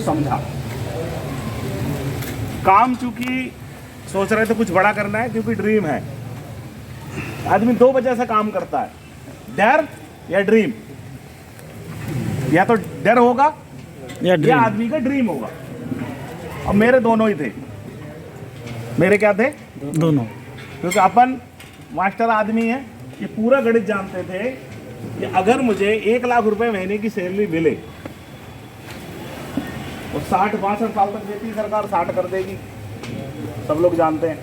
समझा। काम चूंकि सोच रहे थे कुछ बड़ा करना है, क्योंकि ड्रीम है। आदमी दो वजह से काम करता है, डर या ड्रीम। या तो डर होगा या आदमी का ड्रीम होगा। अब मेरे दोनों ही थे। मेरे क्या थे? दोनों। क्योंकि अपन मास्टर आदमी है, ये पूरा गणित जानते थे कि अगर मुझे 1 लाख रुपए महीने की सैलरी मिले और 60-62 साल तक देती सरकार, 60 कर देगी, सब लोग जानते हैं,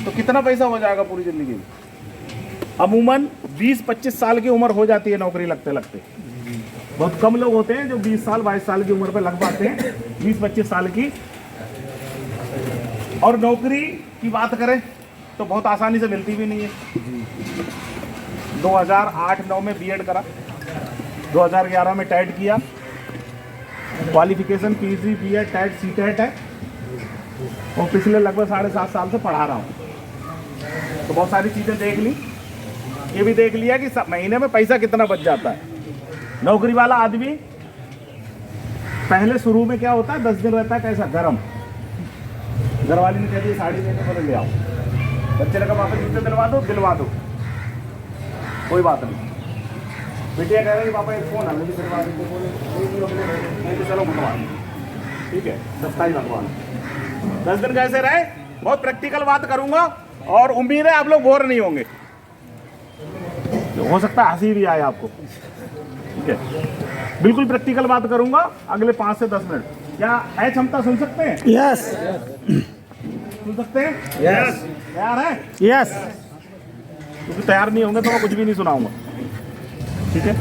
तो कितना पैसा हो जाएगा पूरी जिंदगी में। अमूमन 20-25 साल की उम्र हो जाती है नौकरी लगते लगते। बहुत कम लोग होते हैं जो 20 साल 22 साल की उम्र पे लग पाते हैं, 20-25 साल की। और नौकरी की बात करें तो बहुत आसानी से मिलती भी नहीं है। 2008-9 में बीएड करा, 2011 में टेट किया, qualification PG BEd TET CTET है, और पिछले लगभग 7.5 साल से पढ़ा रहा हूँ। तो बहुत सारी चीज़ें देख ली। ये भी देख लिया कि महीने में पैसा कितना बच जाता है। नौकरी वाला आदमी पहले शुरू में क्या होता है, 10 दिन रहता है कैसा, गरम। घरवाली ने कह दिया साड़ी लेने बोले ले आओ, बच्चे ने कहा पापा जूते दिलवा दो, कोई बात नहीं। बेटिया कह रही पापा एक फ़ोन है, मुझे दिलवा देते, बोले चलो घुमा, ठीक है, सस्ता ही लगवाना। 10 दिन कैसे रहे, बहुत प्रैक्टिकल बात करूंगा और उम्मीद है आप लोग बोर नहीं होंगे। हो सकता है हंसी भी आए आपको, ठीक है। बिल्कुल प्रैक्टिकल बात करूंगा अगले 5 से 10 मिनट। क्या है क्षमता, सुन सकते हैं? यस। सुन सकते हैं? यस। तैयार है? यस। क्योंकि तैयार नहीं होंगे तो मैं कुछ भी नहीं सुनाऊंगा, ठीक है।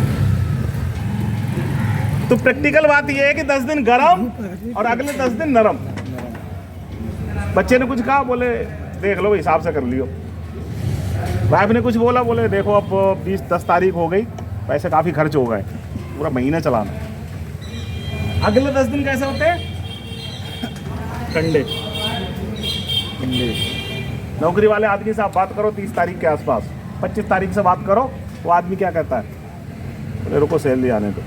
तो प्रैक्टिकल बात यह है कि 10 दिन गरम और अगले 10 दिन नरम। बच्चे ने कुछ कहा, बोले देख लो हिसाब से कर लियो। वाइफ ने कुछ बोला, बोले देखो अब 10 तारीख हो गई, पैसे काफ़ी खर्च हो गए, पूरा महीना चलाना। अगले 10 दिन कैसे होते हैं? ठंडे। नौकरी वाले आदमी से आप बात करो 30 तारीख के आसपास, 25 तारीख से बात करो, वो आदमी क्या कहता है, बोले रुको सैलरी आने दो।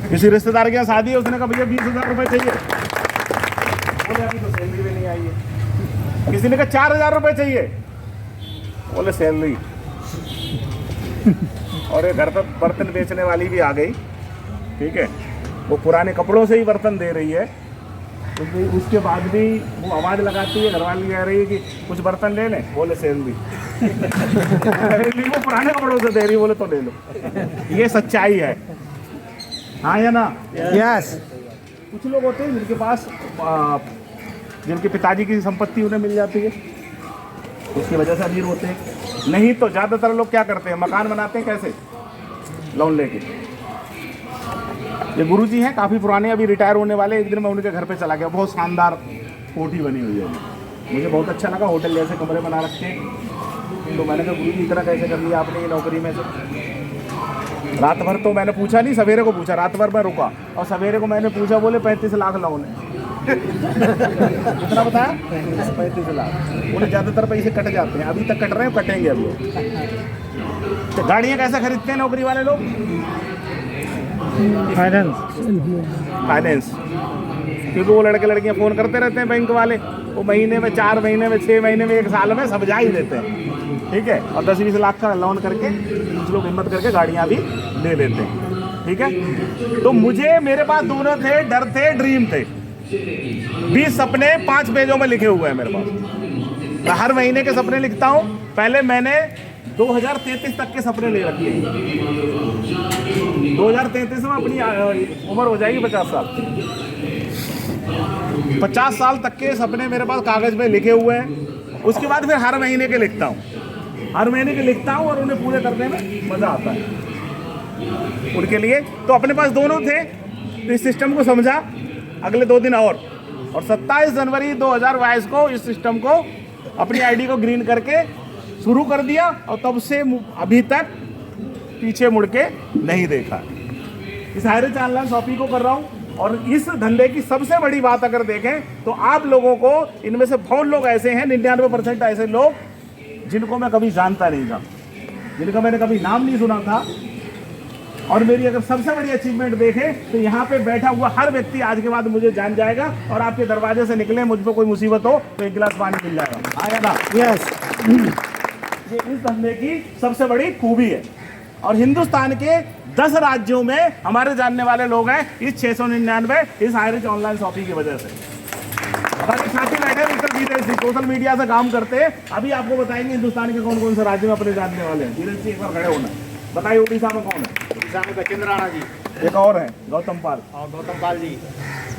किसी रिश्तेदार के यहाँ शादी है, उसने कहा भैया 20,000 रुपये चाहिए, बोले अभी तो सैलरी भी नहीं आई है। किसी ने कहा 4,000 रुपये चाहिए, बोले सैलरी। और ये घर पर बर्तन बेचने वाली भी आ गई, ठीक है, वो पुराने कपड़ों से ही बर्तन दे रही है, क्योंकि उसके बाद भी वो आवाज़ लगाती है, घरवाली कह रही है कि कुछ बर्तन ले लें, बोले सैलरी। वो पुराने कपड़ों से दे रही, बोले तो ले लो। ये सच्चाई है, हाँ या ना? यस। कुछ लोग होते हैं जिनके पास जिनके पिताजी की संपत्ति उन्हें मिल जाती है, उसकी वजह से अमीर होते हैं। नहीं तो ज़्यादातर लोग क्या करते हैं, मकान बनाते हैं कैसे, लोन लेके। ये गुरुजी हैं, काफ़ी पुराने, अभी रिटायर होने वाले। एक दिन मैं उनके घर पे चला गया, बहुत शानदार कोठी बनी हुई है, मुझे बहुत अच्छा लगा, होटल जैसे कमरे बना रखे। तो मैंने कहा गुरुजी इतना कैसे कर लिया आपने ये नौकरी में से? रात भर तो मैंने पूछा नहीं, सवेरे को पूछा, रात भर मैं रुका और सवेरे को मैंने पूछा, बोले 35 लाख लोन है। कितना बताया? 35 लाख। उन्हें ज़्यादातर पैसे कट जाते हैं, अभी तक कट रहे हैं, कटेंगे अभी। तो गाड़ियाँ कैसे खरीदते हैं नौकरी वाले लोग? फाइनेंस। क्योंकि वो लड़के लड़कियां फ़ोन करते रहते हैं बैंक वाले, वो महीने में 4 महीने में 6 महीने में 1 साल में सब जा ही देते हैं, ठीक है। और 10-20 लाख का लोन करके कुछ लोग हिम्मत करके गाड़ियां भी ले लेते हैं, ठीक है। तो मेरे पास दोनों थे, डर थे, ड्रीम थे। 20 सपने 5 पेजों में लिखे हुए हैं मेरे पास। मैं हर महीने के सपने लिखता हूँ। पहले मैंने 2033 तक के सपने ले रखे हैं। 2033 में अपनी उम्र हो जाएगी 50 साल। 50 साल तक के सपने मेरे पास कागज में लिखे हुए हैं। उसके बाद फिर हर महीने के लिखता हूँ, हर महीने के लिखता हूँ और उन्हें पूरे करने में मज़ा आता है उनके लिए। तो अपने पास दोनों थे, तो इस सिस्टम को समझा। अगले 2 दिन और 27 जनवरी 2022 को इस सिस्टम को, अपनी आईडी को ग्रीन करके शुरू कर दिया और तब से अभी तक पीछे मुड़ के नहीं देखा। इस हायरेज ऑनलाइन शॉपिंग को कर रहा हूँ। और इस धंधे की सबसे बड़ी बात अगर देखें तो आप लोगों को, इनमें से बहुत लोग ऐसे हैं, 99% ऐसे लोग जिनको मैं कभी जानता नहीं था, जिनका मैंने कभी नाम नहीं सुना था, और मेरी अगर सबसे बड़ी अचीवमेंट देखें तो यहाँ पे बैठा हुआ हर व्यक्ति आज के बाद मुझे जान जाएगा, और आपके दरवाजे से निकले मुझ पर कोई मुसीबत हो तो एक गिलास पानी मिल जाएगा। आया ना? यस। ये इस धंधे की सबसे बड़ी खूबी है। और हिंदुस्तान के 10 राज्यों में हमारे जानने वाले लोग हैं इस 699 इस आयरिश ऑनलाइन शॉपिंग की वजह से। बाकी साथी बैठे मिस्टर धीरज जी सोशल मीडिया से काम करते हैं, अभी आपको बताएंगे हिंदुस्तान के कौन कौन से राज्य में अपने जानने वाले हैं। धीरज जी एक बार खड़े होना, बताइए उड़ीसा में कौन है? उड़ीसा में बचेंद्र राणा जी, एक और है गौतम पाल, और गौतम पाल जी।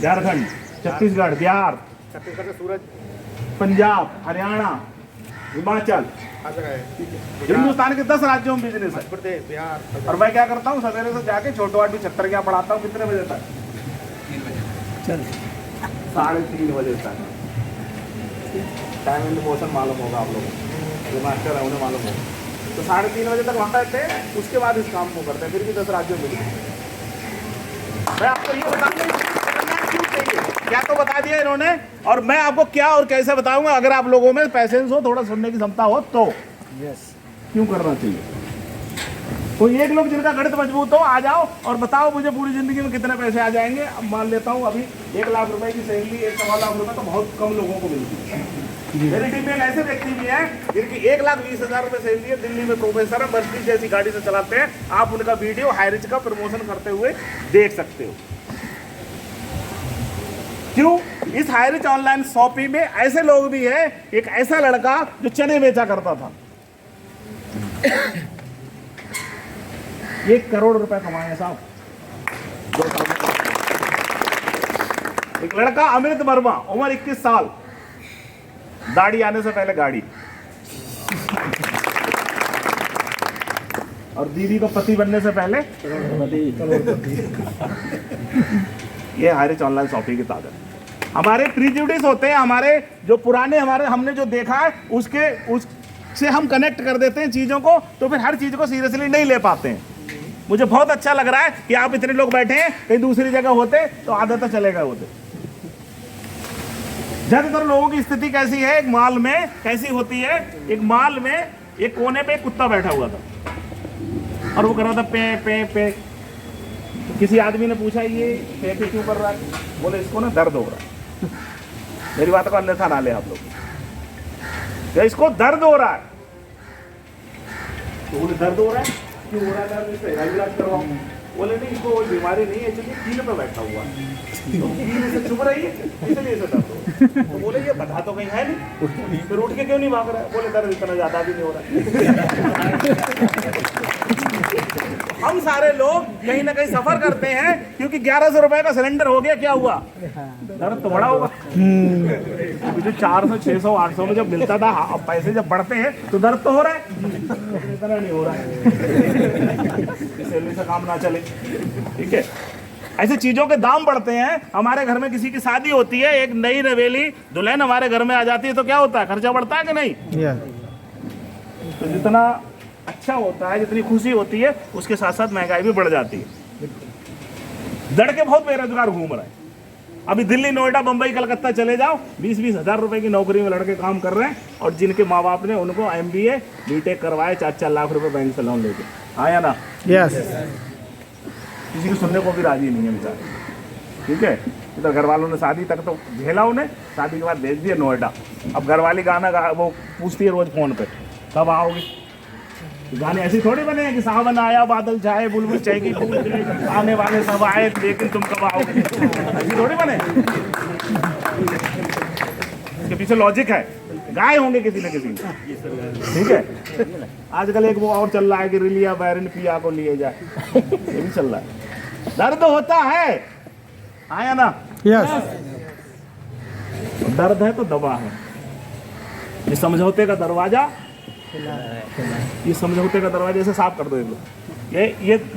झारखंड, छत्तीसगढ़, बिहार, छत्तीसगढ़ से सूरज, पंजाब, हरियाणा, हिमाचल, हर जगह है। हिंदुस्तान के 10 राज्यों में बिजनेस है। मध्य प्रदेश, बिहार। और मैं क्या करता हूँ, सवेरे से जाके छोटवाटी छत्तर क्या पढ़ाता हूँ। कितने बजे तक? 3:30 बजे तक। टाइम एंड मोशन मालूम होगा आप लोगों को, जो मास्टर है उन्हें मालूम होगा। तो 3:30 बजे तक वहाँ रहते हैं, उसके बाद इस काम को करते हैं। फिर भी 10 राज्यों में मैं आपको ये बताऊँगा क्यों चाहिए, क्या तो बता दिया इन्होंने, और मैं आपको क्या और कैसे बताऊंगा। अगर आप लोगों में पैसेंस हो, थोड़ा सुनने की क्षमता हो तो यस, क्यों करना चाहिए। तो एक लोग जिनका गणित मजबूत हो आ जाओ और बताओ मुझे पूरी जिंदगी में कितने पैसे आ जाएंगे। अब मान लेता हूँ अभी 1 लाख रुपए की सैलरी 1-1.25 लाख रुपए तो बहुत कम लोगों को मिलती है। मेरी टीम में एक ऐसे व्यक्ति भी हैं जिनकी 1,20,000 रुपए सैलरी है, दिल्ली में प्रोफेसर है, मर्सिडीज जैसी गाड़ी से चलाते हैं। आप उनका वीडियो हाईरिच का प्रमोशन करते हुए देख सकते हो। क्यों? इस हाईरिच ऑनलाइन शॉपिंग में ऐसे लोग भी हैं। एक ऐसा लड़का जो चने बेचा करता था, 1 करोड़ रुपए कमाए साहब 2 साल में। एक लड़का अमृत वर्मा, उम्र 21 साल, दाढ़ी आने से पहले गाड़ी, और दीदी को पति बनने से पहले ये हाईरिच ऑनलाइन शॉपिंग की ताकत। हमारे प्रीजुडिस होते हैं, हमारे जो पुराने हमने जो देखा है उससे हम कनेक्ट कर देते हैं चीज़ों को, तो फिर हर चीज़ को सीरियसली नहीं ले पाते हैं। मुझे बहुत अच्छा लग रहा है कि आप इतने लोग बैठे हैं, कहीं दूसरी जगह होते तो आदत चले गए होते। ज़्यादातर लोगों की स्थिति कैसी है, एक मॉल में कैसी होती है, एक मॉल में एक कोने पे एक कुत्ता बैठा हुआ था और वो कर रहा था पे पे पे। तो किसी आदमी ने पूछा ये पे पे क्यों कर रहा है? बोले इसको ना दर्द हो रहा है। मेरी बात को अन्यथा ना ले आप लोग, तो इसको दर्द हो रहा है। तो बोले दर्द हो रहा है, क्यों हो रहा है दर्द? इसका इलाज करवाओ। बोले नहीं, इसको कोई बीमारी नहीं है, क्योंकि कील पे बैठा हुआ है, तो कील से चुभ रही है इसलिए इसे दर्द हो। तो बोले ये बता तो कहीं है नहीं, फिर उठ के क्यों नहीं भाग रहा है? बोले दर्द इतना ज्यादा भी नहीं हो रहा है। हम सारे लोग कहीं ना कहीं सफर करते हैं, क्योंकि 1100 रुपए का सिलेंडर हो गया, क्या हुआ? दर्द तो बड़ा होगा। जो 400, 600, 800 में जब मिलता था, अब पैसे जब बढ़ते हैं तो दर्द तो हो रहा है, इतना नहीं हो रहा है। सैलरी से काम ना चले, ठीक है। ऐसे चीजों के दाम बढ़ते हैं। हमारे घर में किसी की शादी होती है, एक नई नवेली दुल्हन हमारे घर में आ जाती है, तो क्या होता है? खर्चा बढ़ता है कि नहीं? तो जितना अच्छा होता है, जितनी खुशी होती है, उसके साथ साथ महंगाई भी बढ़ जाती है। लड़के बहुत बेरोजगार घूम रहे हैं। अभी दिल्ली, नोएडा, मुंबई, कलकत्ता चले जाओ, 20-20 हज़ार रुपए की नौकरी में लड़के काम कर रहे हैं, और जिनके माँ बाप ने उनको MBA, BTech करवाए, 4-4 लाख रुपए बैंक से लोन लेके। आया ना? यस। किसी को सुनने को भी राजी नहीं है बेचारे, ठीक है। इधर घर वालों ने शादी तक तो झेला उन्हें, शादी के बाद भेज दिया नोएडा। अब घरवाली गाना वो पूछती है रोज फोन पे, कब आओगे? गाने ऐसे थोड़ी बने हैं कि सावन आया बादल छाए बुलबुल चहकी आने वाले सब आए लेकिन तुम कब आओगे, ऐसे थोड़ी बने। इसके पीछे लॉजिक है, गाए होंगे किसी न किसी, ठीक है। आजकल एक वो और चल रहा है कि रिलिया बैरन पिया को लिए जाए, ये भी चल रहा है। दर्द होता है, आया ना? यस। दर्द है तो दवा है। ये समझौते का दरवाजा, ये समझौते का दरवाजा से साफ कर दो एक लोग।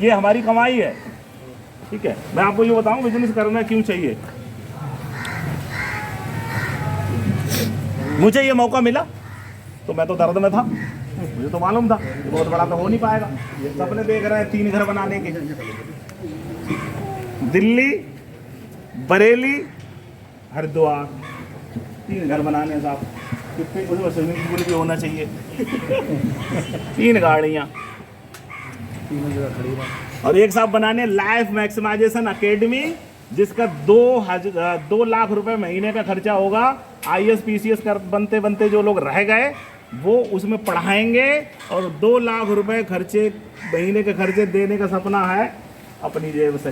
ये हमारी कमाई है, ठीक है। मैं आपको ये बताऊं बिजनेस करना क्यों चाहिए। मुझे ये मौका मिला तो मैं तो दर्द में था, मुझे तो मालूम था ये बहुत बड़ा तो हो नहीं पाएगा। ये सपने देख रहे हैं 3 घर बनाने के, दिल्ली, बरेली, हरिद्वार, 3 घर बनाने हैं साहब। कितने उसमें स्विमिंग पूल भी होना चाहिए, 3 गाड़ियाँ, 3 जगह खड़ी रहा। और एक साहब बनाने लाइफ मैक्सिमाइजेशन अकेडमी, जिसका 2 लाख रुपए महीने का खर्चा होगा। IAS PCS कर बनते बनते जो लोग रह गए वो उसमें पढ़ाएंगे, और 2 लाख रुपए खर्चे महीने के खर्चे देने का सपना है अपनी जेब से।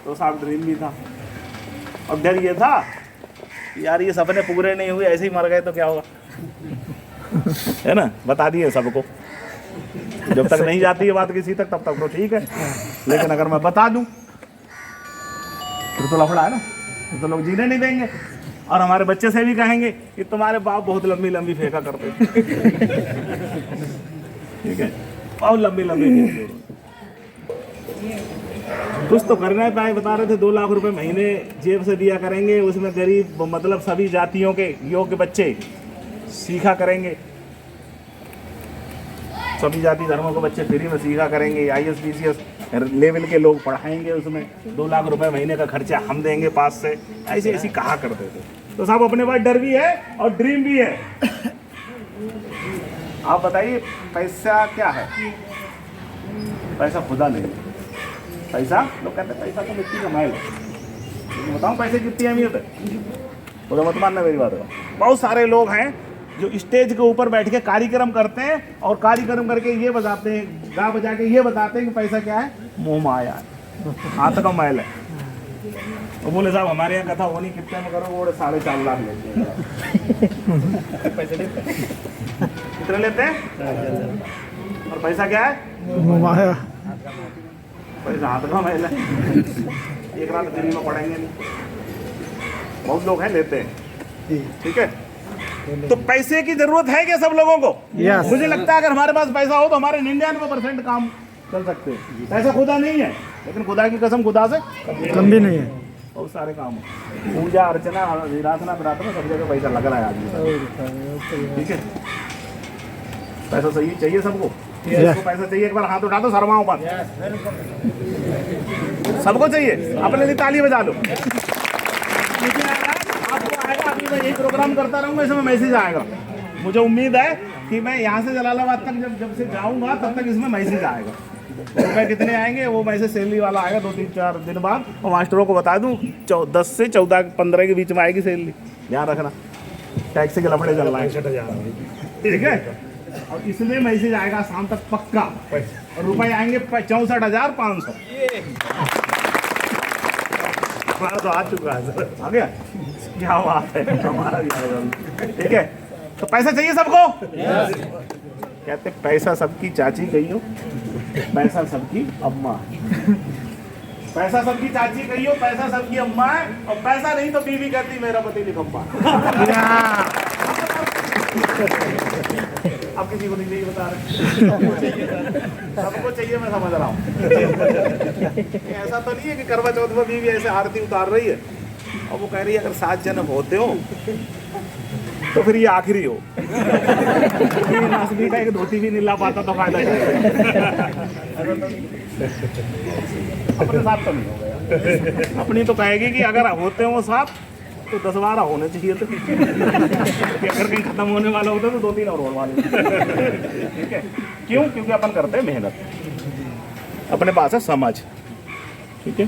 तो साहब ड्रीम भी था, और डर ये था यार ये सपने पूरे नहीं हुए, ऐसे ही मर गए तो क्या होगा, है ना। बता दिए सबको, जब तक नहीं जाती है बात किसी तक तब तक तो ठीक है, लेकिन अगर मैं बता दूं फिर तो लफड़ा है ना, फिर तो लोग जीने नहीं देंगे। और हमारे बच्चे से भी कहेंगे कि तुम्हारे बाप बहुत लंबी लंबी फेंका करते ठीक है, बहुत लंबी लंबी फेंकते। कुछ तो करना पाए, बता रहे थे 2 लाख रुपए महीने जेब से दिया करेंगे, उसमें गरीब मतलब सभी जातियों के योग्य बच्चे सीखा करेंगे, सभी जाति धर्मों के बच्चे फ्री में सीखा करेंगे। IAS PCS लेवल के लोग पढ़ाएंगे, उसमें 2 लाख रुपए महीने का खर्चा हम देंगे पास से, ऐसे ऐसी कहा करते थे। तो साहब अपने पास डर भी है और ड्रीम भी है। आप बताइए पैसा क्या है? पैसा खुदा नहीं, पैसा लोग कहते हैं पैसा तो मिट्टी का मैल है। बताऊँ पैसे कितनी अहमियत है? तो मत मानना मेरी बात है। बहुत सारे लोग हैं जो स्टेज के ऊपर बैठ के कार्यक्रम करते हैं, और कार्यक्रम करके ये बताते हैं, गा बजा के ये बताते हैं कि पैसा क्या है, मोह माया है, हाथ का मैल है। तो बोले साहब हमारे यहाँ कथा होनी कितने में करो, वो 4.5 लाख लेते हैं पैसे लेते हैं, कितने लेते हैं? और पैसा क्या है? मोह माया। पैसा हाथ का मैल है, एक रात दिल्ली में पढ़ेंगे नहीं, बहुत लोग हैं लेते हैं, ठीक है। तो पैसे की जरूरत है क्या सब लोगों को? Yes. मुझे लगता है अगर हमारे पास पैसा हो तो हमारे 99% काम चल सकते हैं। पैसा खुदा नहीं है, लेकिन खुदा की कसम खुदा से कम भी नहीं है। बहुत सारे काम है, पूजा अर्चना विरासना प्रार्थना सब जगह पैसा लग रहा है आदमी, ठीक है। पैसा सही चाहिए सबको, जिसको पैसा चाहिए एक बार हाथ उठा दो, शर्माओ बात, सबको चाहिए। अपने लिए ताली बजा लो। आपको आएगा, अभी मैं यही प्रोग्राम करता रहूँगा, इसमें मैसेज आएगा। मुझे उम्मीद है कि मैं यहाँ से जलालाबाद तक जब से जाऊँगा तब तक इसमें मैसेज आएगा। रुपये कितने आएंगे वो मैसेज सैलरी वाला आएगा 2-3-4 दिन बाद, और मास्टरों को बता दूँ 10 से 14-15 के बीच में आएगी सैलरी, ध्यान रखना। टैक्सी के लफड़े चल रहा है, ठीक है। और इसमें मैसेज आएगा शाम तक पक्का, और रुपए आएंगे 64,500। हमारा तो आ चुका है सर, आ गया, क्या बात है, हमारा भी आएगा, ठीक है। तो पैसा चाहिए सबको, कहते पैसा सबकी चाची कहियो, पैसा सबकी अम्मा, पैसा सबकी चाची कहियो, पैसा सबकी अम्मा है, और पैसा नहीं तो बीवी कहती मेरा पति निकम्मा। आप किसी को नहीं बता रहे, सबको चाहिए, मैं समझ रहा हूँ। ऐसा तो नहीं है कि करवा चौथ में बीवी ऐसे आरती उतार रही है और वो कह रही है अगर 7 जन्म होते हो तो फिर ये आखिरी हो। नासबी का एक धोती भी नहीं ला पाता तो फायदा क्या है? अपने साथ तो नहीं होगा, अपनी तो कहेगी कि अगर होते हो 7 तो 10-12 होने चाहिए थे। अगर कहीं खत्म होने वाला होता तो 2-3 और होने वाले, ठीक है। क्यों? क्योंकि अपन करते हैं मेहनत, अपने पास है समझ, ठीक है।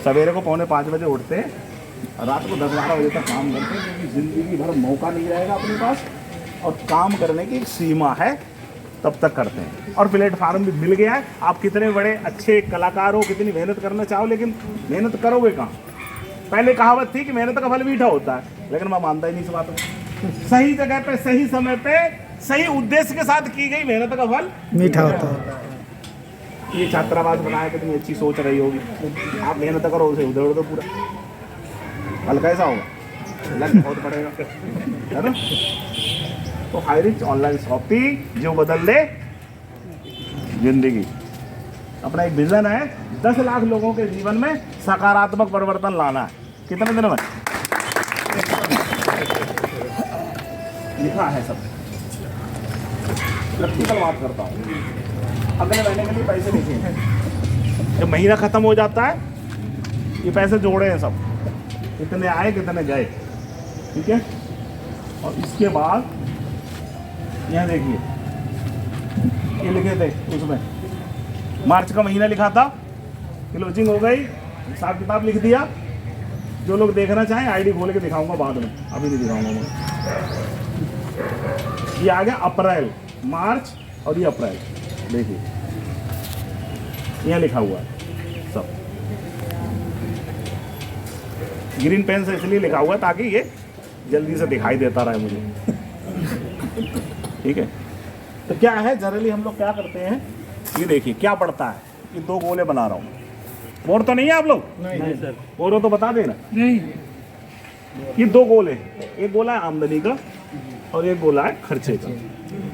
सवेरे को 4:45 बजे उठते हैं, रात को 10-12 बजे तक काम करते हैं, क्योंकि ज़िंदगी भर मौका नहीं रहेगा अपने पास, और काम करने की एक सीमा है, तब तक करते हैं। और प्लेटफार्म भी मिल गया है, आप कितने बड़े अच्छे कलाकार हो, कितनी मेहनत करना चाहो, लेकिन मेहनत करोगे कहाँ? पहले कहावत थी कि मेहनत का फल मीठा होता है, लेकिन मैं मानता ही नहीं इस बात को। सही जगह पे, सही समय पे, सही उद्देश्य के साथ की गई मेहनत का फल मीठा होता है। ये छात्रावास बनाया, कितनी अच्छी सोच रही होगी, आप मेहनत करो, उसे उधेड़ दो पूरा, फल कैसा होगा? लग बहुत पड़ेगा, है ना। तो हाईरिच ऑनलाइन शॉपिंग जो बदल दे जिंदगी। अपना एक विजन है, 10 लाख लोगों के जीवन में सकारात्मक परिवर्तन लाना है। कितने दिन में लिखा है सब, प्रैक्टिकल बात करता हूँ। अगले महीने के लिए पैसे लिखे हैं, जब महीना खत्म हो जाता है ये पैसे जोड़े हैं सब, कितने आए कितने गए, ठीक है। और इसके बाद यहाँ देखिए ये लिखे थे उसमें, मार्च का महीना लिखा था, क्लोजिंग हो गई, हिसाब किताब लिख दिया। जो लोग देखना चाहें आईडी खोल के दिखाऊंगा बाद में, अभी नहीं दिखाऊंगा मैं। ये आ गया अप्रैल, मार्च और ये अप्रैल, देखिए यहाँ लिखा हुआ है सब। ग्रीन पेन से इसलिए लिखा हुआ है ताकि ये जल्दी से दिखाई देता रहे मुझे। ठीक है, तो क्या है जनरली हम लोग क्या करते हैं, ये देखिए क्या पड़ता है, ये 2 गोले बना रहा हूँ। बोर तो नहीं है आप लोग? नहीं सर। बोर हो तो बता देना। नहीं, ये 2 गोले, एक गोला है आमदनी का और एक गोला है खर्चे का।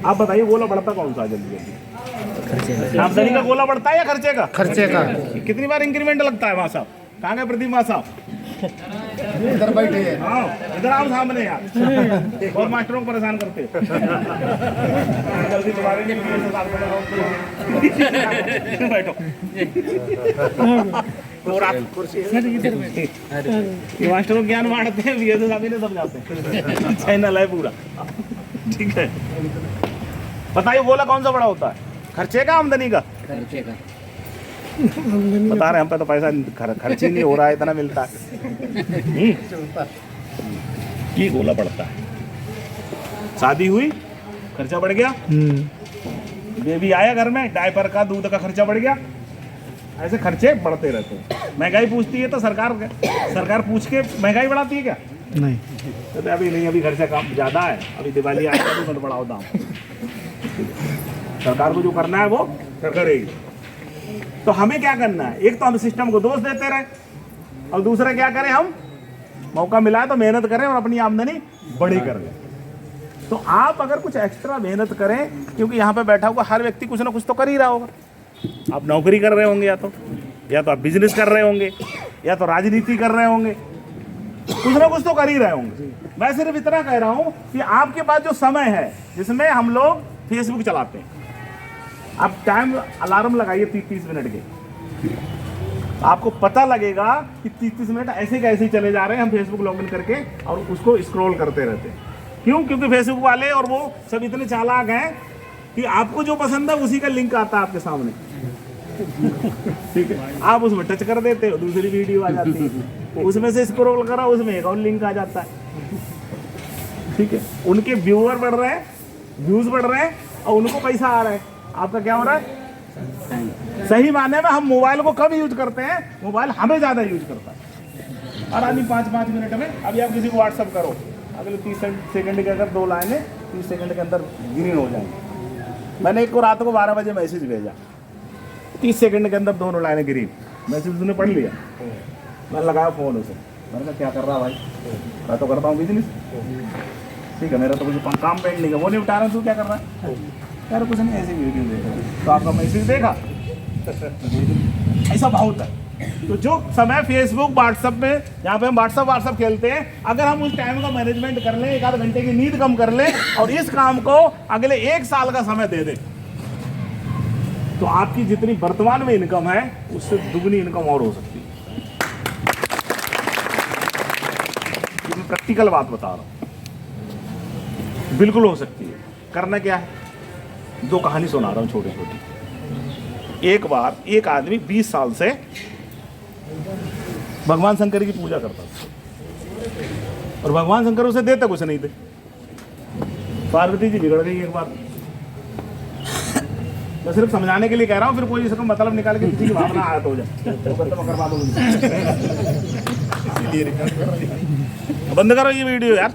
आप बताइए गोला बढ़ता कौन सा जल्दी जल्दी? आमदनी का गोला बढ़ता है या खर्चे का? खर्चे का। कितनी बार इंक्रीमेंट लगता है वहाँ साहब? कहाँ गए प्रदीप वहाँ साहब? इधर बैठे हैं। हाँ इधर आओ सामने यार, और मास्टरों को परेशान करते जल्दी तुम्हारे लिए बैठो। और आप कुर्सी ये मास्टरों ज्ञान बांटते हैं, ये तो सभी ने समझाते हैं, चैनल है पूरा। ठीक है, बताइए गोला कौन सा बड़ा होता है, खर्चे का आमदनी का? खर्चे का। बता रहे हम पे तो पैसा खर्च ही नहीं हो रहा है, इतना मिलता है। ये गोला बढ़ता है, शादी हुई खर्चा बढ़ गया, बेबी आया घर में डायपर का दूध का खर्चा बढ़ गया, ऐसे खर्चे बढ़ते रहते हैं। महंगाई पूछती है तो सरकार पूछ के महंगाई बढ़ाती है क्या? नहीं, तो अभी नहीं, अभी खर्चा कम ज़्यादा है, अभी दिवाली आएगा तो मत बढ़ाओ दाम। सरकार को जो करना है वो करेगी। तो हमें क्या करना है, एक तो हम सिस्टम को दोष देते रहे और दूसरा क्या करें, हम मौका मिला है तो मेहनत करें और अपनी आमदनी बड़ी कर लें। तो आप अगर कुछ एक्स्ट्रा मेहनत करें, क्योंकि यहाँ पे बैठा हुआ हर व्यक्ति कुछ ना कुछ तो कर ही रहा होगा। आप नौकरी कर रहे होंगे, या तो आप बिजनेस कर रहे होंगे, या तो राजनीति कर रहे होंगे, कुछ ना कुछ तो कर ही रहे होंगे। मैं सिर्फ इतना कह रहा हूँ कि आपके पास जो समय है जिसमें हम लोग फेसबुक चलाते हैं, आप टाइम अलार्म लगाइए 30 मिनट के, आपको पता लगेगा कि 30 मिनट ऐसे कैसे चले जा रहे हैं हम फेसबुक लॉगिन करके और उसको स्क्रॉल करते रहते हैं। क्यों? क्योंकि फेसबुक वाले और वो सब इतने चालाक हैं कि आपको जो पसंद है उसी का लिंक आता है आपके सामने। ठीक है, आप उसमें टच कर देते हो, दूसरी वीडियो आ जाती है, उसमें से स्क्रॉल करा, उसमें एक और लिंक आ जाता है। ठीक है, उनके व्यूअर बढ़ रहे हैं, व्यूज बढ़ रहे हैं और उनको पैसा आ रहा है। आपका क्या हो रहा है? सही माने में हम मोबाइल को कब यूज करते हैं, मोबाइल हमें ज़्यादा यूज करता है। और आदमी 5-5 मिनट में, अभी आप किसी को व्हाट्सअप करो, अगले 30 सेकंड के अगर 2 लाइनें 30 सेकंड के अंदर ग्रीन हो जाएंगी। मैंने एक को रात को 12 बजे मैसेज भेजा, 30 सेकंड के अंदर 2 लाइनें ग्रीन, मैसेज उसने पढ़ लिया। मैंने लगाया फ़ोन उसे, मैंने कहा क्या कर रहा भाई? मैं तो करता हूँ बिजनेस। ठीक है, मेरा तो कुछ काम पेंडिंग है, वो नहीं उठा रहा, तू क्या कर रहा है? यार कुछ नहीं, ऐसे वीडियो देखा तो आपका मैसेज देखा, ऐसा बहुत है। तो जो समय फेसबुक व्हाट्सएप में, जहाँ पे हम व्हाट्सएप खेलते हैं, अगर हम उस टाइम का मैनेजमेंट कर लें, 1 आध घंटे की नींद कम कर लें और इस काम को अगले 1 साल का समय दे दें, तो आपकी जितनी वर्तमान में इनकम है उससे दुगनी इनकम और हो सकती है। मैं प्रैक्टिकल बात बता रहा हूँ, बिल्कुल हो सकती है। करना क्या है, 2 कहानी सुना रहा हूँ छोटी छोटी। एक बार एक आदमी 20 साल से भगवान शंकर की पूजा करता था और भगवान शंकर उसे देते कुछ नहीं थे। पार्वती जी बिगड़ गई एक बार। मैं सिर्फ समझाने के लिए कह रहा हूँ, फिर कोई इसका मतलब निकाल के किसी की भावना आयत हो जाए तो करवा दो। बंद करो ये वीडियो यार,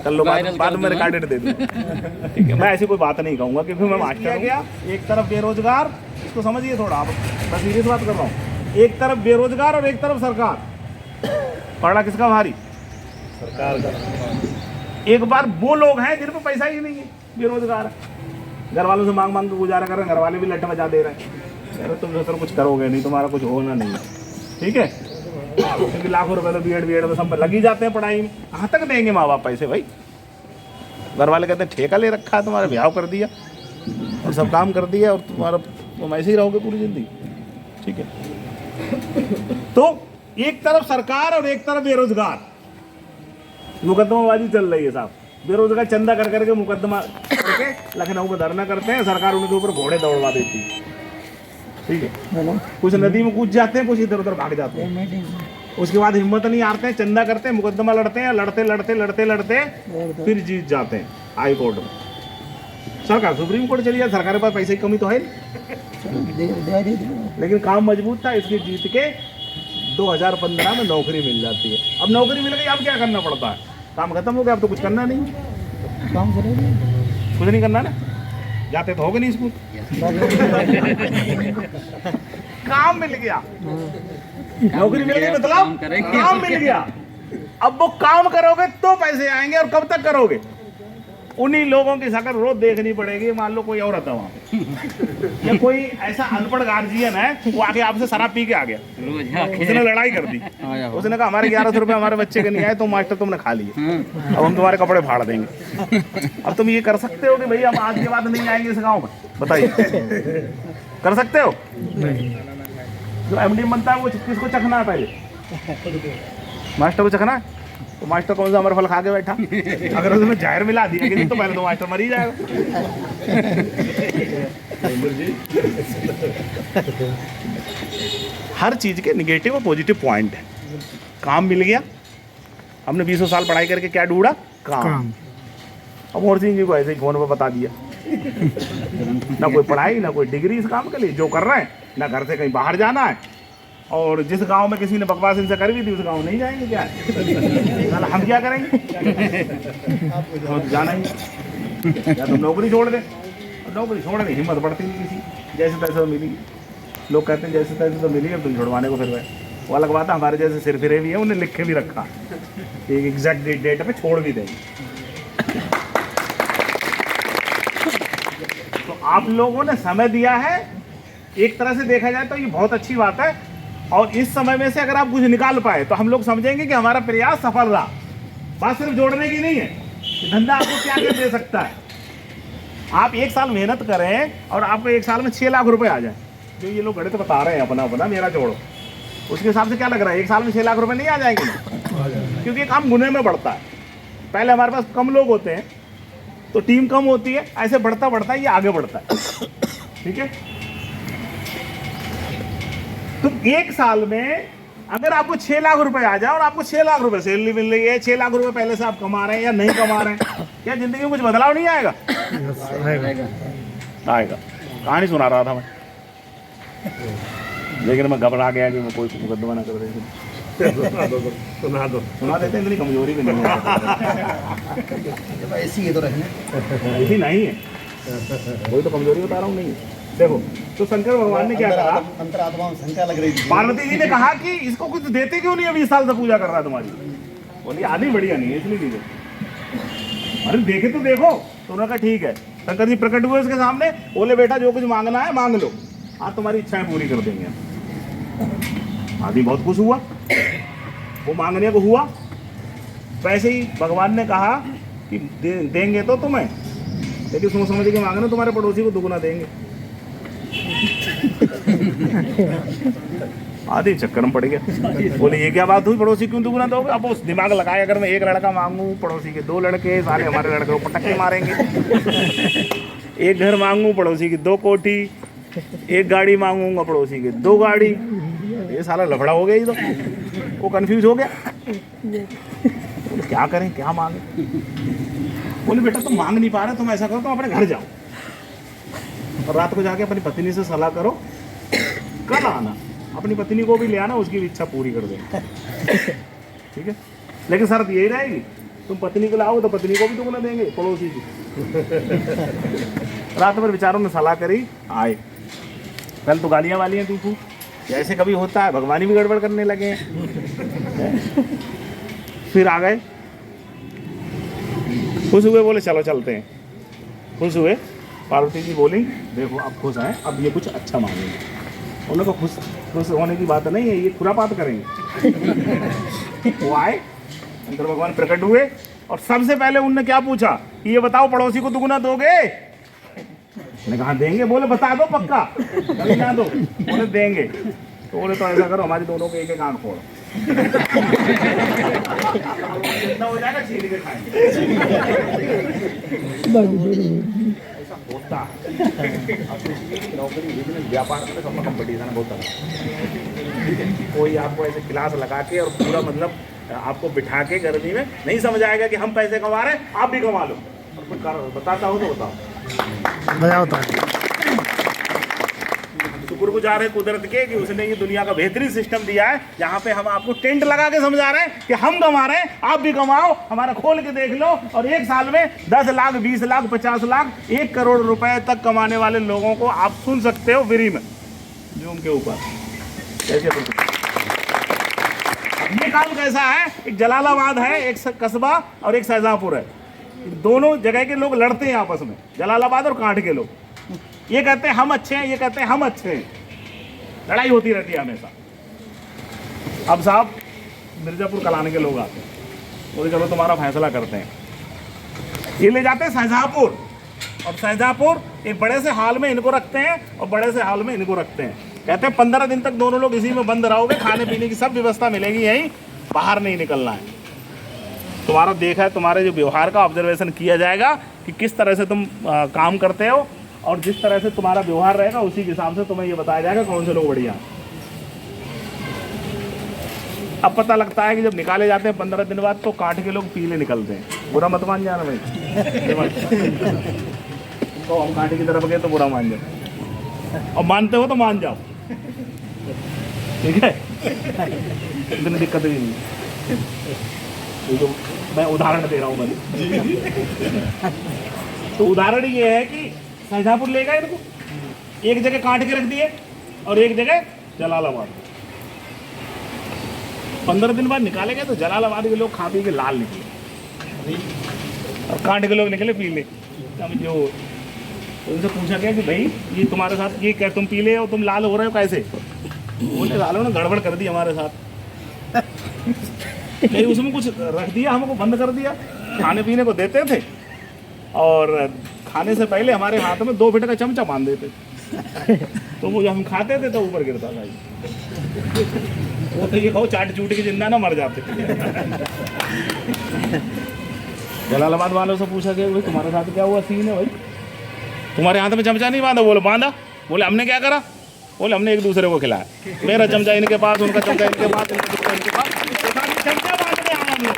कल लोग बाद में रिकॉर्डेड दे दूँ। ठीक है, मैं ऐसी कोई बात नहीं कहूँगा क्योंकि मैं मास्टर गया। एक तरफ बेरोजगार, इसको समझिए थोड़ा, आप मैं सीरियस बात कर रहा हूँ। एक तरफ बेरोजगार और एक तरफ सरकार, पड़ा किसका भारी? सरकार का। एक बार वो लोग हैं जिन पर पैसा ही नहीं है, बेरोजगार है, घर वालों से मांग मांग के गुजारा कर रहे हैं, घर वाले भी लट मचा दे रहे हैं, कह रहे तुम सर कुछ करोगे नहीं, तुम्हारा कुछ होना नहीं है। ठीक है, क्योंकि लाखों रुपए तो बीएड में सब लगी जाते हैं पढ़ाई में, कहाँ तक देंगे माँ बाप पैसे भाई? घर वाले कहते हैं ठेका ले रखा है, तुम्हारा ब्याह कर दिया और सब काम कर दिया और तुम्हारा तुम ऐसे ही रहोगे पूरी जिंदगी। ठीक है, तो एक तरफ सरकार और एक तरफ बेरोजगार, मुकदमाबाजी चल रही है साहब। बेरोजगार चंदा कर करके मुकदमा करके के लखनऊ में धरना करते हैं, सरकार उनके ऊपर घोड़े दौड़वा देती है। ठीक है, कुछ नदी में कूद जाते हैं, कुछ इधर उधर भाग जाते हैं। उसके बाद हिम्मत नहीं हारते हैं, चंदा करते हैं, मुकदमा लड़ते हैं, लड़ते लड़ते लड़ते लड़ते फिर जीत जाते हैं हाई कोर्ट में। सरकार सुप्रीम कोर्ट चली जाए, सरकार के पास पैसे की कमी तो है नहीं, लेकिन काम मजबूत था, इसलिए जीत के 2015 में नौकरी मिल जाती है। अब नौकरी मिल गई, अब क्या करना पड़ता है? काम खत्म हो गया, अब तो कुछ करना नहीं, कुछ नहीं करना ना, जाते तो होगे नहीं स्कूल। काम मिल गया, नौकरी मिल गई मतलब काम मिल गया। अब वो काम करोगे तो पैसे आएंगे, और कब तक करोगे? उन्हीं लोगों की शक्ल रोज देखनी पड़ेगी। मान लो कोई औरत है वहाँ पे, या कोई ऐसा अनपढ़ गार्जियन है, वो आके आपसे शराब पी के आ गया, उसने लड़ाई कर दी, उसने कहा हमारे 1100 रुपए हमारे बच्चे के नहीं आए तो मास्टर तुमने खा लिए, अब हम तुम्हारे कपड़े फाड़ देंगे। अब तुम ये कर सकते हो कि भाई हम आज के बाद नहीं आएंगे इस गाँव में? बताइए, कर सकते हो? जो एमडी बनता है वो किसको चखना है? पहले मास्टर को चखना है। तो मास्टर कौन सा अमरफल खा के बैठा? अगर उसमें जहर मिला दिया कि तो पहले तो मास्टर मर ही जाएगा। हर चीज के निगेटिव और पॉजिटिव पॉइंट है। काम मिल गया, हमने 20 साल पढ़ाई करके क्या ढूंढा? काम। अब मोहन सिंह जी को ऐसे ही फोन पर बता दिया, ना कोई पढ़ाई ना कोई डिग्री इस काम के लिए, जो कर रहे हैं ना घर से कहीं बाहर जाना है, और जिस गांव में किसी ने बकवास इनसे कर भी थी उस गांव नहीं जाएंगे। क्या हम क्या करेंगे? तो जाना ही, या तो नौकरी छोड़ दे। नौकरी छोड़ने की हिम्मत बढ़ती नहीं किसी, जैसे तैसे तो मिली। लोग कहते हैं जैसे तैसे तो मिली, अब तुम छुड़वाने को फिर गए। वो अलग बात है, हमारे जैसे सिरफिरे भी है, उन्हें लिख के भी रखा एक एग्जैक्ट डेट पे छोड़ भी देंगे। तो आप लोगों ने समय दिया है, एक तरह से देखा जाए तो ये बहुत अच्छी बात है। और इस समय में से अगर आप कुछ निकाल पाए तो हम लोग समझेंगे कि हमारा प्रयास सफल रहा। बात सिर्फ जोड़ने की नहीं है, धंधा आपको क्या क्या दे सकता है। आप 1 साल मेहनत करें और आपको 1 साल में 6 लाख रुपए आ जाए, जो ये लोग गणित बता रहे हैं अपना अपना, मेरा जोड़ो, उसके हिसाब से क्या लग रहा है? 1 साल में 6 लाख रुपए नहीं आ जाएंगे? क्योंकि काम गुने में बढ़ता है। पहले हमारे पास कम लोग होते हैं तो टीम कम होती है, ऐसे बढ़ता बढ़ता ये आगे बढ़ता है। ठीक है, तो 1 साल में अगर आपको 6 लाख रुपए आ जाए और आपको 6 लाख रुपए सैलरी मिल रही है, 6 लाख रुपए पहले से आप कमा रहे हैं या नहीं कमा रहे हैं, क्या जिंदगी में कुछ बदलाव नहीं आएगा? आएगा। कहानी सुना रहा था मैं, लेकिन मैं घबरा गया कि मैं कोई मुकदमा ना कर दे। सुना देते, इतनी कमजोरी भी नहीं है। ऐसी है तो रहने ऐसी नहीं है, वही तो कमजोरी बता रहा हूँ। नहीं देखो, तो शंकर भगवान ने क्या कहा? अंतरात्मा में शंका लग रही थी। पार्वती जी ने कहा कि इसको कुछ देते क्यों नहीं? अभी 20 साल से पूजा कर रहा है तुम्हारी। बोली आदमी बढ़िया नहीं है इसलिए नहीं दे। अरे देखे तो देखो। तो उन्होंने कहा ठीक है। शंकर जी प्रकट हुए उसके सामने, बोले बेटा जो कुछ मांगना है मांग लो, आज तुम्हारी इच्छाएं पूरी कर देंगे। आदमी बहुत खुश हुआ, वो मांगने को हुआ। वैसे ही भगवान ने कहा कि देंगे तो तुम्हें, लेकिन सोच समझ के मांगना, तुम्हारे पड़ोसी को दुगना देंगे। आधी चक्कर में पड़ गया। बोले ये क्या बात हुई, पड़ोसी क्यों दुगना दोगे? अब उस दिमाग लगाया, अगर मैं 1 लड़का मांगू, पड़ोसी के 2 लड़के, सारे हमारे लड़के को पटके मारेंगे। 1 घर मांगू, पड़ोसी की 2 कोठी, 1 गाड़ी मांगूंगा, पड़ोसी की 2 गाड़ी। ये साला लफड़ा हो गया ही। तो वो कंफ्यूज हो गया, बोले क्या करें क्या मांगे। बोले बेटा तुम मांग नहीं पा रहे, तुम ऐसा करो, तुम अपने घर जाओ और रात को जाके अपनी पत्नी से सलाह करो, कल आना, अपनी पत्नी को भी ले आना, उसकी भी इच्छा पूरी कर देना। ठीक है, लेकिन शर्त यही रहेगी, तुम पत्नी को लाओ तो पत्नी को भी दुगना देंगे, पड़ोसी की। रात भर विचारों में सलाह करी, आए। कल तो गालियाँ वालियाँ थी खूब, जैसे कभी होता है, भगवान भी गड़बड़ करने लगे हैं। फिर आ गए, खुश हुए, बोले चलो चलते हैं। खुश हुए, पार्वती जी बोली देखो आप खुश हैं, अब ये कुछ अच्छा मांगेंगे। उन्होंने कहा खुश होने की बात नहीं है, ये खुरापात करेंगे। वो आए, शंकर भगवान प्रकट हुए और सबसे पहले उनने क्या पूछा कि ये बताओ पड़ोसी को दुगना दोगे? मैंने कहा देंगे। बोले बता दो पक्का, कभी ना दो। बोले देंगे। तो बोले तो ऐसा करो, हमारी दोनों के 1-1 आंख फोड़ो। जितना हो जाएगा छीन के खाएंगे। ऐसा होता है। नौकरी बिजनेस व्यापार में सबका कंपटीशन है बहुत तरह। ठीक है, कोई आपको ऐसे क्लास लगा के और पूरा मतलब आपको बिठा के गर्मी में नहीं समझ आएगा कि हम पैसे कमा रहे हैं, आप भी कमा लो। और कुछ बताता हो तो बताओ। शुक्रगुजार है कुदरत के कि उसने ये दुनिया का बेहतरीन सिस्टम दिया है, जहाँ पे हम आपको टेंट लगा के समझा रहे हैं कि हम कमा रहे हैं, आप भी कमाओ, हमारा खोल के देख लो। और एक साल में 10 लाख 20 लाख 50 लाख 1 करोड़ रुपए तक कमाने वाले लोगों को आप सुन सकते हो फ्री में, जो उनके ऊपर कैसे। ये काम कैसा है, एक जलालाबाद है, एक कस्बा और एक शाहजहांपुर है। दोनों जगह के लोग लड़ते हैं आपस में, जलालाबाद और कांठ के लोग। ये कहते हैं हम अच्छे हैं, ये कहते हैं हम अच्छे हैं, लड़ाई होती रहती है हमेशा। अब साहब मिर्जापुर कलाने के लोग आते हैं, बोले चलो तुम्हारा फैसला करते हैं। ये ले जाते हैं शाहजहांपुर, और शाहजहांपुर एक बड़े से हाल में इनको रखते हैं और बड़े से हाल में इनको रखते हैं। कहते हैं 15 दिन तक दोनों लोग इसी में बंद रहोगे, खाने पीने की सब व्यवस्था मिलेगी, यहीं बाहर नहीं निकलना है। तुम्हारा देखा है, तुम्हारे जो व्यवहार का ऑब्जर्वेशन किया जाएगा कि किस तरह से तुम काम करते हो, और जिस तरह से तुम्हारा व्यवहार रहेगा उसी के हिसाब से तुम्हें ये बताया जाएगा कौन से लोग बढ़िया। अब पता लगता है कि जब निकाले जाते हैं 15 दिन बाद तो कांठ के लोग पीले निकलते हैं। बुरा मत मान जाना भाई, तो हम कांटे की तरफ गए तो बुरा मान जाओ, और मानते हो तो मान जाओ, ठीक है, इतनी दिक्कत भी नहीं। तो मैं उदाहरण दे रहा हूँ बस। तो उदाहरण ये है कि शाहजहांपुर ले गए इनको, एक जगह काट के रख दिए और एक जगह जलालाबाद। 15 दिन बाद निकाले गए तो जलालाबाद के लोग खा पी के लाल निकले और कांट के लोग निकले पीले। जो उनसे पूछा गया कि भाई ये तुम्हारे साथ ये क्या, तुम पीले हो, तुम लाल हो रहे हो कैसे? बोले लालों ने गड़बड़ कर दी हमारे साथ, नहीं उसमें कुछ रख दिया, हमको बंद कर दिया। खाने पीने को देते थे और खाने से पहले हमारे हाथ में 2 फीट का चमचा बांध देते, तो वो जब हम खाते थे तो ऊपर गिरता था। वो तो ये कहो चाट चूट के जिंदा ना मर जाते। जलालाबाद वालों से पूछा गया भाई तुम्हारे साथ क्या हुआ सीन है भाई, तुम्हारे हाथ में चमचा नहीं बांधा? बोले बांधा। बोले हमने क्या करा? बोले हमने एक दूसरे को खिलाया, मेरा चमचा इनके पास, उनका चमचा इनके पास, इनके पास, चमचा बांधने आए हम लोग।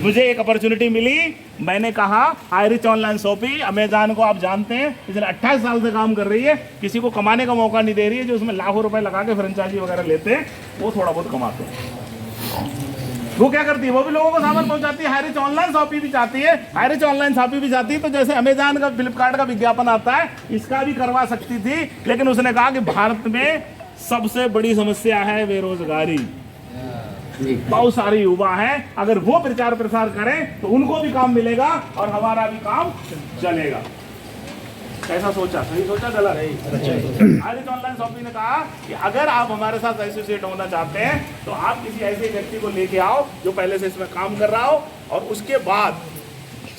मुझे एक अपॉर्चुनिटी मिली, मैंने कहा आयरिच ऑनलाइन शॉपिंग अमेजॉन को आप जानते हैं, पिछले 28 साल से काम कर रही है, किसी को कमाने का मौका नहीं दे रही है। जो उसमें लाखों रुपए लगा के फ्रेंचाइजी वगैरह लेते हैं वो थोड़ा बहुत कमाते हैं। वो क्या करती है, वो भी लोगों को सामान पहुंचाती है। आयरिच ऑनलाइन शॉपिंग भी चाहती है, आयरिच ऑनलाइन शॉपिंग भी चाहती है। तो जैसे अमेजॉन का फ्लिपकार्ट का विज्ञापन आता है, इसका भी करवा सकती थी, लेकिन उसने कहा कि भारत में सबसे बड़ी समस्या है बेरोजगारी, बहुत सारे युवा हैं, अगर वो प्रचार प्रसार करें तो उनको भी काम मिलेगा और हमारा भी काम चलेगा। कैसा सोचा? सही सोचा, गलत? आयरिच ऑनलाइन शॉपिंग ने कहा कि अगर आप हमारे साथ एसोसिएट होना चाहते हैं तो आप किसी ऐसे व्यक्ति को लेके आओ जो पहले से इसमें काम कर रहा हो, और उसके बाद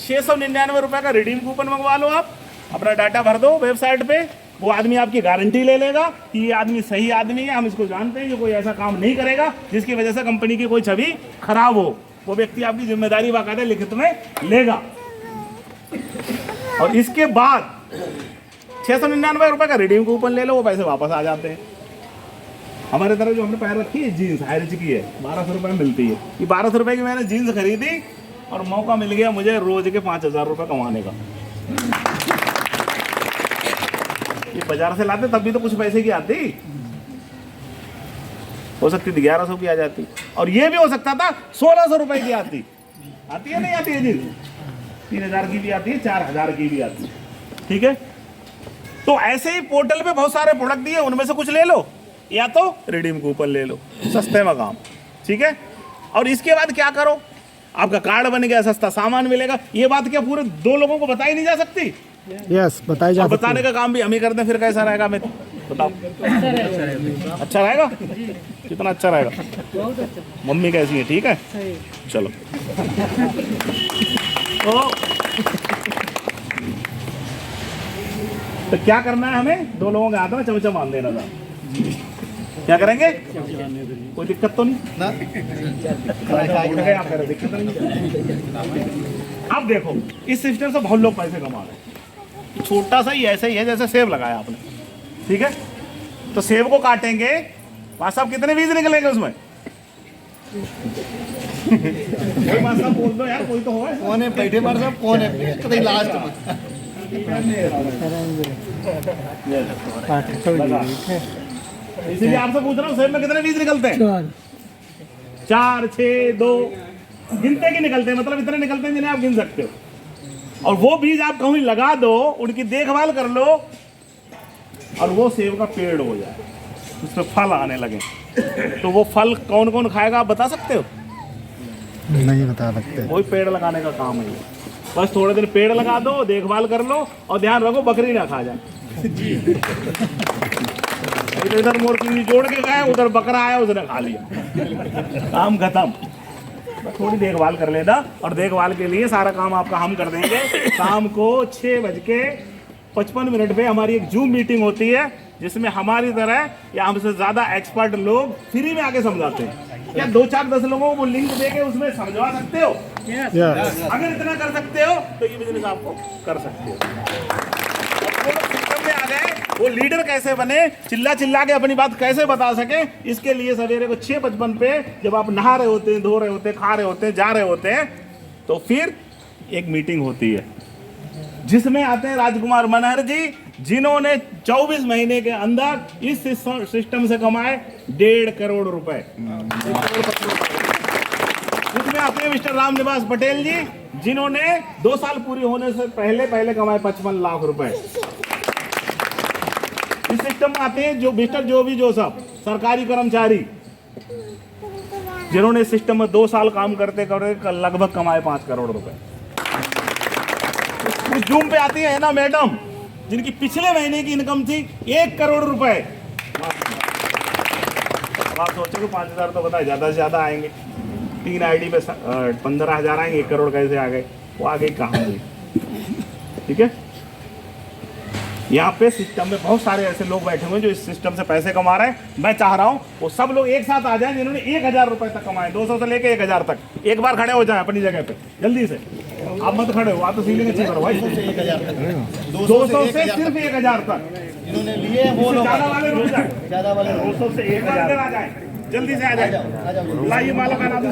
699 रुपए का रिडीम कूपन मंगवा लो। आप अपना डाटा भर दो वेबसाइट पे, वो आदमी आपकी गारंटी ले लेगा कि ये आदमी सही आदमी है, हम इसको जानते हैं, ये कोई ऐसा काम नहीं करेगा जिसकी वजह से कंपनी की कोई छवि खराब हो। वो व्यक्ति आपकी जिम्मेदारी बाकायदा लिखित में लेगा, और इसके बाद 699 रुपए का रिडीम कूपन ले लो, वो पैसे वापस आ जाते हैं। हमारे तरह जो हमने पैर रखी है जीन्स आयरिच की है, 1200 रुपये में मिलती है। ये 1200 रुपये की मैंने जीन्स खरीदी और मौका मिल गया मुझे रोज के 5000 रुपये कमाने का। ये बाजार से लाते तब भी तो कुछ पैसे की आती, हो सकती थी 1100 की आ जाती, और ये भी हो सकता था 1600 रुपए की आती है नहीं आती है जीन्स, 3000 की भी आती है, 4000 की भी आती है। ठीक है, तो ऐसे ही पोर्टल पे बहुत सारे प्रोडक्ट दिए, उनमें से कुछ ले लो या तो रिडीम कूपन ले लो, सस्ते में काम। ठीक है, और इसके बाद क्या करो, आपका कार्ड बन गया, सस्ता सामान मिलेगा। ये बात क्या पूरे 2 लोगों को बताई नहीं जा सकती? यस, बताई जा सकती है। बताने का काम भी हम ही करते हैं, फिर कैसा रहेगा? मैं बताओ, अच्छा रहेगा? कितना अच्छा रहेगा? मम्मी कैसी है? ठीक है, चलो। तो क्या करना है हमें? 2 लोगों के हाथ में चमचा बांध देना था। क्या करेंगे? कोई दिक्कत तो नहीं ना उठ गए आप कह रहे, दिक्कत नहीं। अब देखो इस सिस्टम से बहुत लोग पैसे कमा रहे हैं। छोटा सा ही ऐसा ही है जैसे सेब लगाया आपने, ठीक है? तो सेब को काटेंगे, भाई साहब कितने बीज निकलेंगे उसमें? कोई बात साहब बोल दो यार, कोई तो हो। कौन है बैठे मार साहब, कौन है कहीं लास्ट में? इसीलिए आपसे पूछ रहा हूँ सेब में कितने बीज निकलते हैं? 4, 6, 2 गिनते के निकलते हैं, मतलब इतने निकलते हैं जिन्हें आप गिन सकते हो। और वो बीज आप कहीं लगा दो, उनकी देखभाल कर लो और वो सेब का पेड़ हो जाए, उसमें फल आने लगे, तो वो फल कौन कौन खाएगा आप बता सकते हो? नहीं बता सकते। वही पेड़ लगाने का काम है। बस थोड़े दिन पेड़ लगा दो, देखभाल कर लो और ध्यान रखो बकरी ना खा जाए। इधर मुर्गी जोड़ के गए, उधर बकरा आया उसने खा लिया, काम खत्म। थोड़ी देखभाल कर लेना, और देखभाल के लिए सारा काम आपका हम कर देंगे। शाम को 6:55 पे हमारी एक जूम मीटिंग होती है, जिसमें हमारी तरह या हमसे ज्यादा एक्सपर्ट लोग फ्री में आके समझाते हैं। क्या 2, 4, 10 लोगों को लिंक देके उसमें समझवा सकते हो? यस। अगर इतना कर सकते हो तो ये बिजनेस आपको कर सकते हो। वो लोग सिस्टम में आ गए, वो लीडर कैसे बने, चिल्ला चिल्ला के अपनी बात कैसे बता सके, इसके लिए सवेरे को 6:55 पे जब आप नहा रहे होते हैं, धो रहे होते हैं, खा रहे होते हैं, जा रहे होते हैं, तो फिर एक मीटिंग होती है जिसमें आते हैं राजकुमार मनहर जी, जिन्होंने 24 महीने के अंदर इस सिस्टम से कमाए 1.5 करोड़ रुपए। इसमें आते हैं मिस्टर रामनिवास पटेल जी, जिन्होंने 2 साल पूरी होने से पहले कमाए 55 लाख रुपए। इस सिस्टम में आते हैं जो मिस्टर जोबी जोसेफ, सरकारी कर्मचारी, जिन्होंने इस सिस्टम में 2 साल काम करते करते लगभग कमाए 5 करोड़ रुपए। इस जूम पे आती है ना मैडम, जिनकी पिछले महीने की इनकम थी 1 करोड़ रुपए। आप सोचो 5,000 तो बताए, ज्यादा से ज्यादा आएंगे। 3 आईडी पे 15,000 आएंगे, 1 करोड़ कैसे आ गए? वो आ गई कहानी, ठीक है? यहाँ पे सिस्टम में बहुत सारे ऐसे लोग बैठे हुए हैं जो इस सिस्टम से पैसे कमा रहे हैं। मैं चाह रहा हूँ वो सब लोग एक साथ आ जाएं जिन्होंने 1,000 रुपए तक कमाए, 200 से लेके 1,000 तक। एक बार खड़े हो जाए अपनी जगह पे जल्दी से। आप मत खड़े हो, आप तो सीलिंग अच्छी करो भाई। 200 से सिर्फ 1,000 तक इन्होंने लिए वो लोग ज्यादा वाले रुक जाए, ज्यादा वाले 200 से 1,000 आ जाए, जल्दी से आ जाए। लाइए माला का नाम